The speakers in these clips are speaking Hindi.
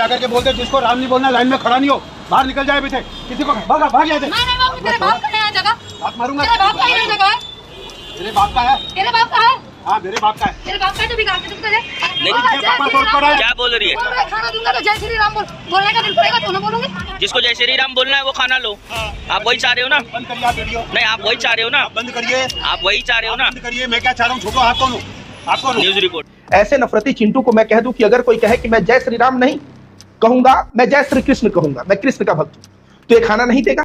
जाकर के बोलते जिसको राम नहीं बोलना लाइन में खड़ा नहीं हो, बाहर निकल जाए बेटे। किसी को भाग भाग जाए। तेरे बाप का है जगह, बात मारूंगा। तेरे बाप का ये जगह है, तेरे बाप का है। तेरे बाप का है। हाँ मेरे बाप का है। तेरे बाप का तो बिगाड़ के तुमको दे। क्या बोल रही है? खाना दूंगा तो जय श्री राम बोलने का दिल करेगा तो ना बोलूंगी। जिसको जय श्री राम बोलना है वो खाना लो। आप वही चाह रहे हो ना? बंद करिए आप वीडियो। नहीं, आप वही चाह रहे हो ना? बंद करिए। आप वही चाह रहे हो ना? बंद करिए। मैं क्या चाह रहा हूँ? छोड़ो। आप कौन हो? आप कौन हो? News report. ऐसे नफरती चिंटू को मैं कह दूं कि अगर कोई कहे कि मैं जय श्री राम नहीं कहूंगा, मैं जय श्री कृष्ण कहूंगा, मैं कृष्ण का भक्त हूं, तो ये खाना नहीं देगा।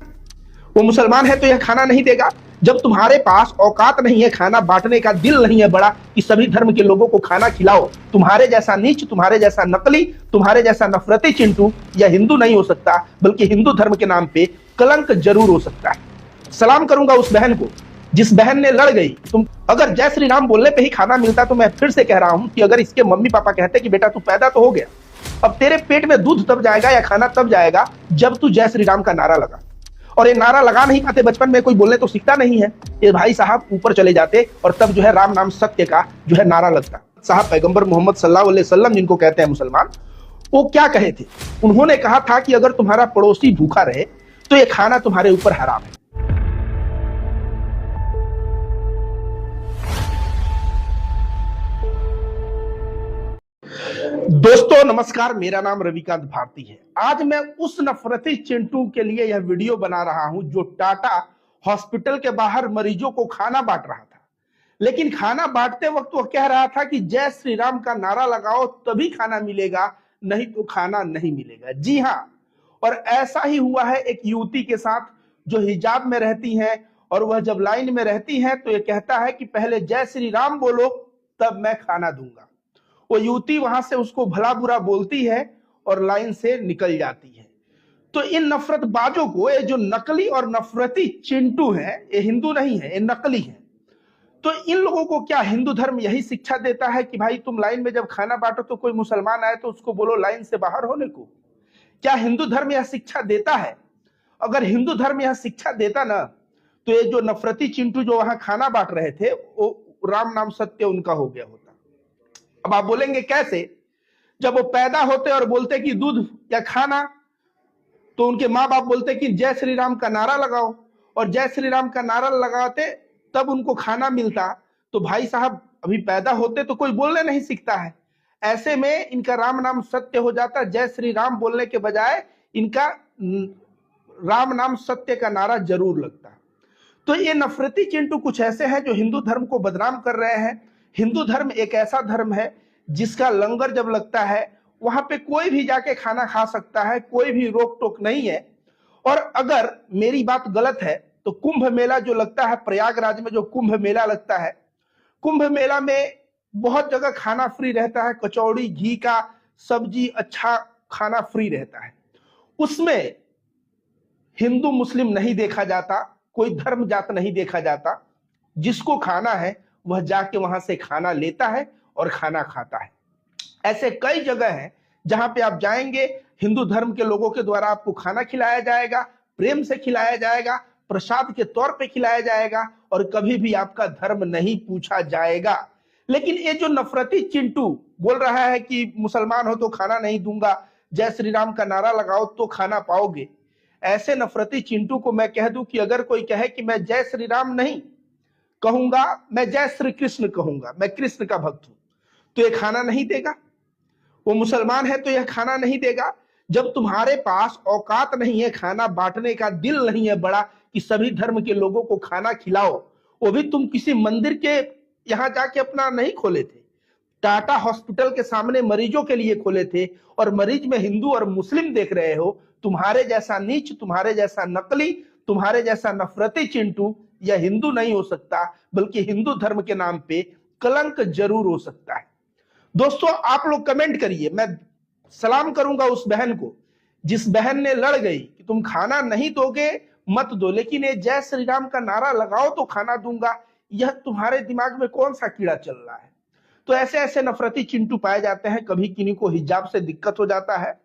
वो मुसलमान है तो यह खाना नहीं देगा। जब तुम्हारे पास औकात नहीं है, खाना बांटने का दिल नहीं है बड़ा कि सभी धर्म के लोगों को खाना खिलाओ, तुम्हारे जैसा नीच, तुम्हारे जैसा नकली, तुम्हारे जैसा नफरती चिंटू यह हिंदू नहीं हो सकता, बल्कि हिंदू धर्म के नाम पे कलंक जरूर हो सकता है। सलाम करूंगा उस बहन को जिस बहन ने लड़ गई। तुम अगर जय श्री राम बोलने पे ही खाना मिलता तो मैं फिर से कह रहा हूं कि अगर इसके मम्मी पापा कहते कि बेटा तू पैदा तो हो गया, अब तेरे पेट में दूध तब जाएगा या खाना तब जाएगा जब तू जय श्री राम का नारा लगा। और ये नारा लगा नहीं पाते, बचपन में कोई बोलने तो सीखता नहीं है। ये भाई साहब ऊपर चले जाते और तब जो है राम नाम सत्य का जो है नारा लगता। साहब पैगंबर मोहम्मद सल्लल्लाहु अलैहि वसल्लम जिनको कहते हैं मुसलमान, वो क्या कहे थे? उन्होंने कहा था कि अगर तुम्हारा पड़ोसी भूखा रहे तो ये खाना तुम्हारे ऊपर हराम है। दोस्तों नमस्कार, मेरा नाम रविकांत भारती है। आज मैं उस नफरती चिंटू के लिए यह वीडियो बना रहा हूं जो टाटा हॉस्पिटल के बाहर मरीजों को खाना बांट रहा था, लेकिन खाना बांटते वक्त वो कह रहा था कि जय श्री राम का नारा लगाओ तभी खाना मिलेगा, नहीं तो खाना नहीं मिलेगा। जी हां, और ऐसा ही हुआ है एक युवती के साथ जो हिजाब में रहती है, और वह जब लाइन में रहती है तो ये कहता है कि पहले जय श्री राम बोलो तब मैं खाना दूंगा। वो युवती वहां से उसको भला बुरा बोलती है और लाइन से निकल जाती है। तो इन नफरतबाजों को, ये जो नकली और नफरती चिंटू है, ये हिंदू नहीं है, ये नकली है। तो इन लोगों को क्या हिंदू धर्म यही शिक्षा देता है कि भाई तुम लाइन में जब खाना बांटो तो कोई मुसलमान आए तो उसको बोलो लाइन से बाहर होने को? क्या हिंदू धर्म यह शिक्षा देता है? अगर हिंदू धर्म यह शिक्षा देता ना तो ये जो नफरती चिंटू जो वहां खाना बांट रहे थे वो राम नाम सत्य उनका हो गया होता। अब आप बोलेंगे कैसे? जब वो पैदा होते और बोलते कि दूध या खाना, तो उनके माँ बाप बोलते कि जय श्री राम का नारा लगाओ, और जय श्री राम का नारा लगाते तब उनको खाना मिलता। तो भाई साहब अभी पैदा होते तो कोई बोलने नहीं सीखता है। ऐसे में इनका राम नाम सत्य हो जाता, जय श्री राम बोलने के बजाय इनका राम नाम सत्य का नारा जरूर लगता। तो ये नफरती चिंटू कुछ ऐसे हैं जो हिंदू धर्म को बदनाम कर रहे हैं। हिंदू धर्म एक ऐसा धर्म है जिसका लंगर जब लगता है वहां पे कोई भी जाके खाना खा सकता है, कोई भी रोक टोक नहीं है। और अगर मेरी बात गलत है तो कुंभ मेला जो लगता है प्रयागराज में, जो कुंभ मेला लगता है, कुंभ मेला में बहुत जगह खाना फ्री रहता है, कचौड़ी, घी का सब्जी, अच्छा खाना फ्री रहता है। उसमें हिंदू मुस्लिम नहीं देखा जाता, कोई धर्म जात नहीं देखा जाता। जिसको खाना है वह जाके वहां से खाना लेता है और खाना खाता है। ऐसे कई जगह हैं जहां पे आप जाएंगे, हिंदू धर्म के लोगों के द्वारा आपको खाना खिलाया जाएगा, प्रेम से खिलाया जाएगा, प्रसाद के तौर पे खिलाया जाएगा, और कभी भी आपका धर्म नहीं पूछा जाएगा। लेकिन ये जो नफरती चिंटू बोल रहा है कि मुसलमान हो तो खाना नहीं दूंगा, जय श्री राम का नारा लगाओ तो खाना पाओगे, ऐसे नफरती चिंटू को मैं कह दूं कि अगर कोई कहे कि मैं जय श्री राम नहीं कहूंगा, मैं जय श्री कृष्ण कहूंगा, मैं कृष्ण का भक्त हूं, तो ये खाना नहीं देगा। वो मुसलमान है तो यह खाना नहीं देगा। जब तुम्हारे पास औकात नहीं है, खाना बांटने का दिल नहीं है बड़ा कि सभी धर्म के लोगों को खाना खिलाओ, वो भी तुम किसी मंदिर के यहां जाके अपना नहीं खोले थे, टाटा हॉस्पिटल के सामने मरीजों के लिए खोले थे, और मरीज में हिंदू और मुस्लिम देख रहे हो। तुम्हारे जैसा नीच, तुम्हारे जैसा नकली, तुम्हारे जैसा नफरती चिंटू यह हिंदू नहीं हो सकता, बल्कि हिंदू धर्म के नाम पे कलंक जरूर हो सकता है। दोस्तों आप लोग कमेंट करिए। मैं सलाम करूंगा उस बहन को जिस बहन ने लड़ गई कि तुम खाना नहीं दोगे मत दो, लेकिन ये जय श्री राम का नारा लगाओ तो खाना दूंगा, यह तुम्हारे दिमाग में कौन सा कीड़ा चल रहा है? तो ऐसे ऐसे नफरती चिंटू पाए जाते हैं। कभी किन्हीं को हिजाब से दिक्कत हो जाता है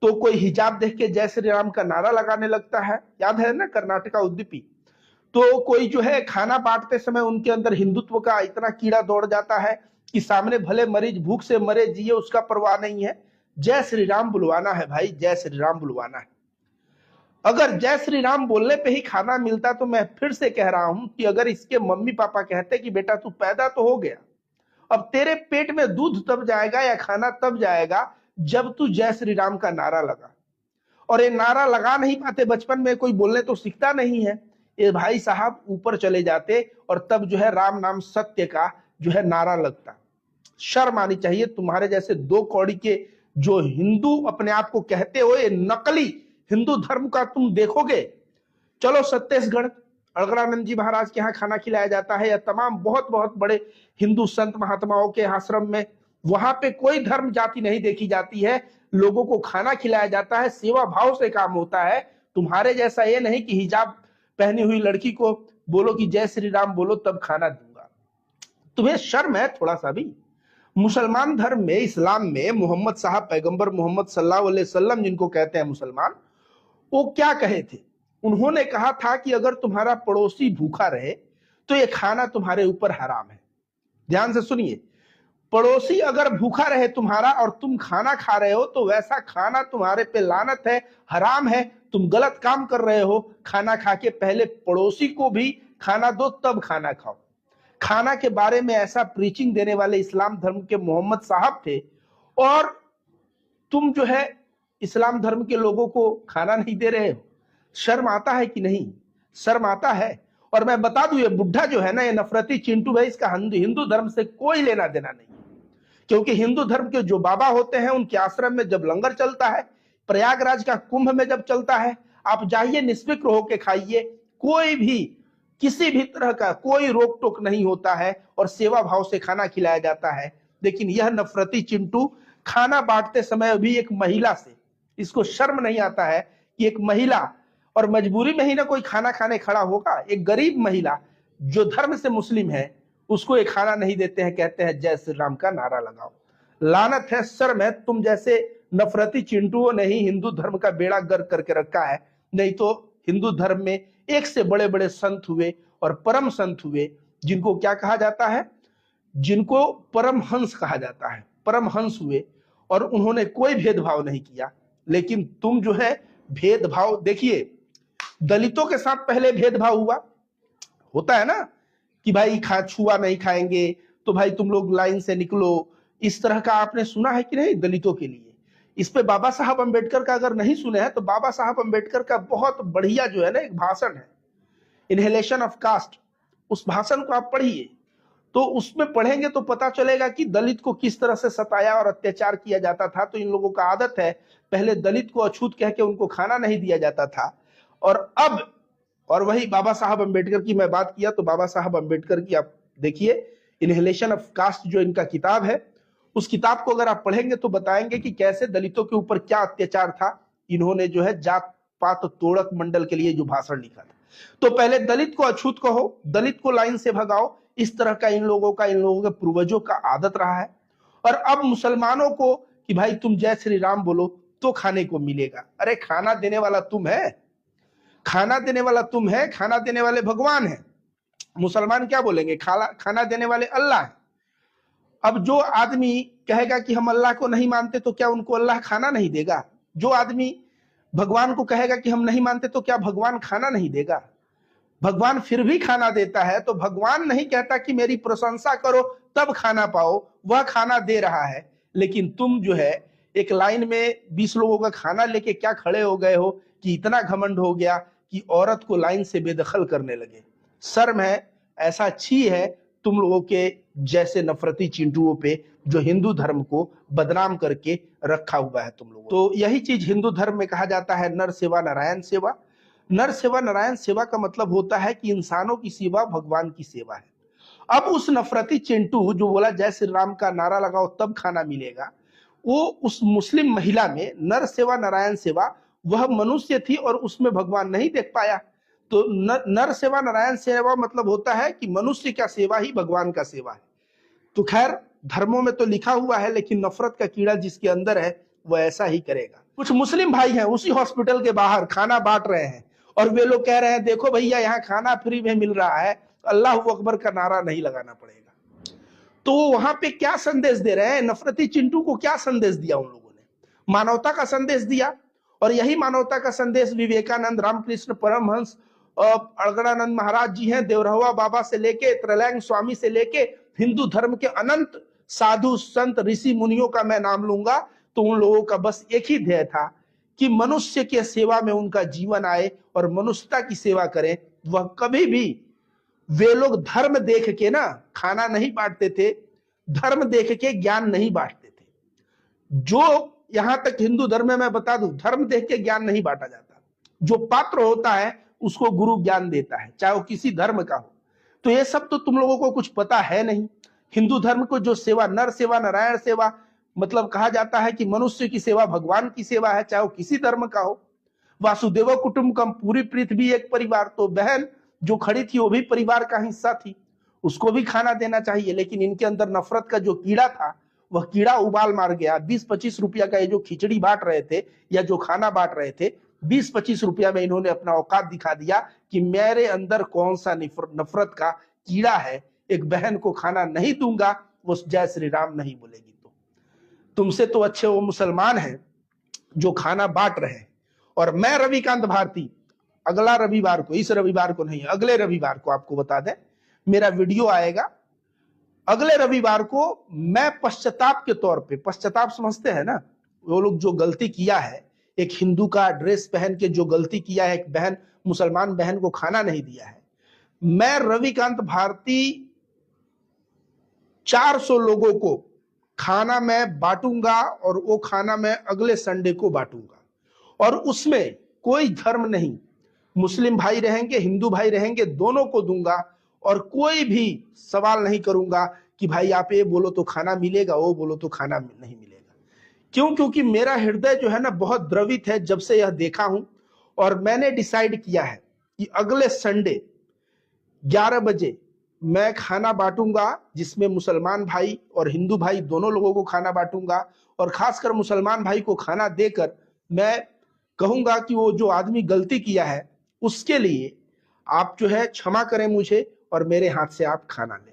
तो कोई हिजाब देख के जय श्री राम का नारा लगाने लगता है। याद है ना कर्नाटका उद्दीपी? तो कोई जो है खाना बांटते समय उनके अंदर हिंदुत्व का इतना कीड़ा दौड़ जाता है कि सामने भले मरीज भूख से मरे जिए उसका परवाह नहीं है, जय श्री राम बुलवाना है भाई, जय श्री राम बुलवाना है। अगर जय श्री राम बोलने पे ही खाना मिलता तो मैं फिर से कह रहा हूं कि अगर इसके मम्मी पापा कहते कि बेटा तू पैदा तो हो गया, अब तेरे पेट में दूध तब जाएगा या खाना तब जाएगा जब तू जय श्री राम का नारा लगा। और ये नारा लगा नहीं पाते, बचपन में कोई बोलने तो सीखता नहीं है, ये भाई साहब ऊपर चले जाते और तब जो है राम नाम सत्य का जो है नारा लगता। शर्म आनी चाहिए तुम्हारे जैसे दो कौड़ी के जो हिंदू अपने आप को कहते हो, ये नकली हिंदू धर्म का तुम देखोगे। चलो छत्तीसगढ़ अलगड़ानंद जी महाराज के यहाँ खाना खिलाया जाता है या तमाम बहुत बहुत बड़े हिंदू संत महात्माओं के आश्रम में, वहां पे कोई धर्म जाति नहीं देखी जाती है, लोगों को खाना खिलाया जाता है, सेवा भाव से काम होता है। तुम्हारे जैसा ये नहीं कि हिजाब पहनी हुई लड़की को बोलो कि जय श्री राम बोलो तब खाना दूंगा। तुम्हें शर्म है थोड़ा सा भी? मुसलमान धर्म में, इस्लाम में मोहम्मद साहब पैगंबर मोहम्मद सल्लल्लाहु अलैहि वसल्लम जिनको कहते हैं मुसलमान, वो क्या कहे थे? उन्होंने कहा था कि अगर तुम्हारा पड़ोसी भूखा रहे तो ये खाना तुम्हारे ऊपर हराम है। ध्यान से सुनिए, पड़ोसी अगर भूखा रहे तुम्हारा और तुम खाना खा रहे हो तो वैसा खाना तुम्हारे पे लानत है, हराम है, तुम गलत काम कर रहे हो। खाना खा के पहले पड़ोसी को भी खाना दो तब खाना खाओ। खाना के बारे में ऐसा प्रीचिंग देने वाले इस्लाम धर्म के मोहम्मद साहब थे और तुम जो है इस्लाम धर्म के लोगों को खाना नहीं दे रहे हो। शर्म आता है कि नहीं? शर्म आता है। और मैं बता दूं, ये बुढ़ा जो है ना, ये नफरती चिंटू भाई, इसका हिंदू धर्म से कोई लेना देना नहीं, क्योंकि हिंदू धर्म के जो बाबा होते हैं उनके आश्रम में जब लंगर चलता है, प्रयागराज का कुंभ में जब चलता है, आप जाइए निष्फिक्र होके खाइए, कोई भी किसी भी तरह का कोई रोक टोक नहीं होता है और सेवा भाव से खाना खिलाया जाता है। लेकिन यह नफरती चिंटू खाना बांटते समय भी एक महिला से, इसको शर्म नहीं आता है कि एक महिला, और मजबूरी में ही ना कोई खाना खाने खड़ा होगा, एक गरीब महिला जो धर्म से मुस्लिम है उसको एक खाना नहीं देते हैं, कहते हैं जय श्री राम का नारा लगाओ। लानत है, शर्म है। तुम जैसे नफरती चिंटुओं ने ही हिंदू धर्म का बेड़ा गर्क करके रखा है। नहीं तो हिंदू धर्म में एक से बड़े बड़े संत हुए और परम संत हुए, जिनको क्या कहा जाता है, जिनको परमहंस कहा जाता है, परमहंस हुए और उन्होंने कोई भेदभाव नहीं किया। लेकिन तुम जो है भेदभाव, देखिए दलितों के साथ पहले भेदभाव हुआ, होता है ना कि भाई छुआ नहीं खाएंगे तो भाई तुम लोग लाइन से निकलो, इस तरह का आपने सुना है कि नहीं दलितों के लिए? इस पे बाबा साहब अंबेडकर का अगर नहीं सुने हैं तो बाबा साहब अंबेडकर का बहुत बढ़िया जो है ना एक भाषण है, इनहेलेशन ऑफ कास्ट, उस भाषण को आप पढ़िए तो उसमें पढ़ेंगे तो पता चलेगा कि दलित को किस तरह से सताया और अत्याचार किया जाता था। तो इन लोगों का आदत है, पहले दलित को अछूत कह के उनको खाना नहीं दिया जाता था, और अब, और वही बाबा साहब अंबेडकर की मैं बात किया तो बाबा साहब अंबेडकर की आप देखिए इनहेलेशन ऑफ कास्ट जो इनका किताब है, उस किताब को अगर आप पढ़ेंगे तो बताएंगे कि कैसे दलितों के ऊपर क्या अत्याचार था। इन्होंने जो है जात पात तोड़क मंडल के लिए जो भाषण लिखा था, तो पहले दलित को अछूत कहो, दलित को लाइन से भगाओ, इस तरह का इन लोगों के पूर्वजों का आदत रहा है। और अब मुसलमानों को कि भाई तुम जय श्री राम बोलो तो खाने को मिलेगा। अरे खाना देने वाला तुम है, खाना देने वाला तुम है, खाना देने वाले भगवान है। मुसलमान क्या बोलेंगे? खाना देने वाले अल्लाह है। अब जो आदमी कहेगा कि हम अल्लाह को नहीं मानते तो क्या उनको अल्लाह खाना नहीं देगा? जो आदमी भगवान को कहेगा कि हम नहीं मानते तो क्या भगवान खाना नहीं देगा? भगवान फिर भी खाना देता है। तो भगवान नहीं कहता कि मेरी प्रशंसा करो तब खाना पाओ, वह खाना दे रहा है। लेकिन तुम जो है एक लाइन में 20 लोगों का खाना लेके क्या खड़े हो गए हो कि इतना घमंड हो गया कि औरत को लाइन से बेदखल करने लगे। शर्म है, ऐसा छी है तुम लोगों के जैसे नफरती चिंटुओं पे जो हिंदू धर्म को बदनाम करके रखा हुआ है तुम लोगों। तो यही चीज हिंदू धर्म में कहा जाता है नर सेवा नारायण सेवा। नर सेवा नारायण सेवा का मतलब होता है कि इंसानों की सेवा भगवान की सेवा है। अब उस नफरती चिंटू जो बोला जय श्री राम का नारा लगाओ तब खाना मिलेगा, वो उस मुस्लिम महिला में नर सेवा नारायण सेवा, वह मनुष्य थी और उसमें भगवान नहीं देख पाया। तो नर सेवा नारायण सेवा मतलब होता है कि मनुष्य का सेवा ही भगवान का सेवा है। तो खैर धर्मों में तो लिखा हुआ है, लेकिन नफरत का कीड़ा जिसके अंदर है वह ऐसा ही करेगा। कुछ मुस्लिम भाई हैं उसी हॉस्पिटल के बाहर खाना बांट रहे हैं और वे लोग कह रहे हैं देखो भैया यहाँ खाना फ्री में मिल रहा है, अल्लाह अकबर का नारा नहीं लगाना पड़ेगा। तो वहां पे क्या संदेश दे रहे हैं? नफरती चिंटू को क्या संदेश दिया उन लोगों ने? मानवता का संदेश दिया। और यही मानवता का संदेश विवेकानंद, रामकृष्ण परमहंस, अड़गड़ानंद महाराज जी हैं, देवरहवा बाबा से लेके त्रैलंग स्वामी से लेके हिंदू धर्म के अनंत साधु संत ऋषि मुनियों का मैं नाम लूंगा, तो उन लोगों का बस एक ही ध्येय था कि मनुष्य के सेवा में उनका जीवन आए और मनुष्यता की सेवा करें। वह कभी भी, वे लोग धर्म देख के ना खाना नहीं बांटते थे, धर्म देख के ज्ञान नहीं बांटते थे। जो यहां तक हिंदू धर्म में मैं बता दूं, धर्म देख के ज्ञान नहीं बांटा जाता। जो पात्र होता है उसको गुरु ज्ञान देता है, चाहे वो किसी धर्म का हो। तो ये सब तो तुम लोगों को कुछ पता है नहीं। हिंदू धर्म को जो सेवा, नर सेवा, नारायण सेवा, मतलब कहा जाता है कि मनुष्य की सेवा भगवान की सेवा है, चाहे वो किसी धर्म का हो। वासुदेव कुटुंबकम, पूरी पृथ्वी एक परिवार। तो बहन जो खड़ी थी वो भी परिवार का हिस्सा थी, उसको भी खाना देना चाहिए। लेकिन इनके अंदर नफरत का जो कीड़ा था, वह कीड़ा उबाल मार गया। 20-25 रुपया का ये जो खिचड़ी बांट रहे थे या जो खाना बांट रहे थे, 20-25 रुपया में इन्होंने अपना औकात दिखा दिया कि मेरे अंदर कौन सा नफरत का कीड़ा है। एक बहन को खाना नहीं दूंगा, वो जय श्री राम नहीं बोलेगी। तो तुमसे तो अच्छे वो मुसलमान हैं जो खाना बांट रहे हैं। और मैं रविकांत भारती अगला रविवार को, इस रविवार को नहीं, अगले रविवार को, आपको बता दें मेरा वीडियो आएगा। अगले रविवार को मैं पश्चाताप के तौर पे, पश्चाताप समझते हैं ना, वो लोग जो गलती किया है, एक हिंदू का ड्रेस पहन के जो गलती किया है, एक बहन, मुसलमान बहन को खाना नहीं दिया है, मैं रविकांत भारती 400 लोगों को खाना मैं बांटूंगा। और वो खाना मैं अगले संडे को बांटूंगा। और उसमें कोई धर्म नहीं, मुस्लिम भाई रहेंगे, हिंदू भाई रहेंगे, दोनों को दूंगा। और कोई भी सवाल नहीं करूंगा कि भाई आप ये बोलो तो खाना मिलेगा, वो बोलो तो खाना नहीं मिलेगा। क्यों? क्योंकि मेरा हृदय जो है ना बहुत द्रवित है जब से यह देखा हूं। और मैंने डिसाइड किया है कि अगले संडे 11 बजे मैं खाना बांटूंगा, जिसमें मुसलमान भाई और हिंदू भाई दोनों लोगों को खाना बांटूंगा। और खासकर मुसलमान भाई को खाना देकर मैं कहूंगा कि वो जो आदमी गलती किया है उसके लिए आप जो है क्षमा करें मुझे, और मेरे हाथ से आप खाना लें।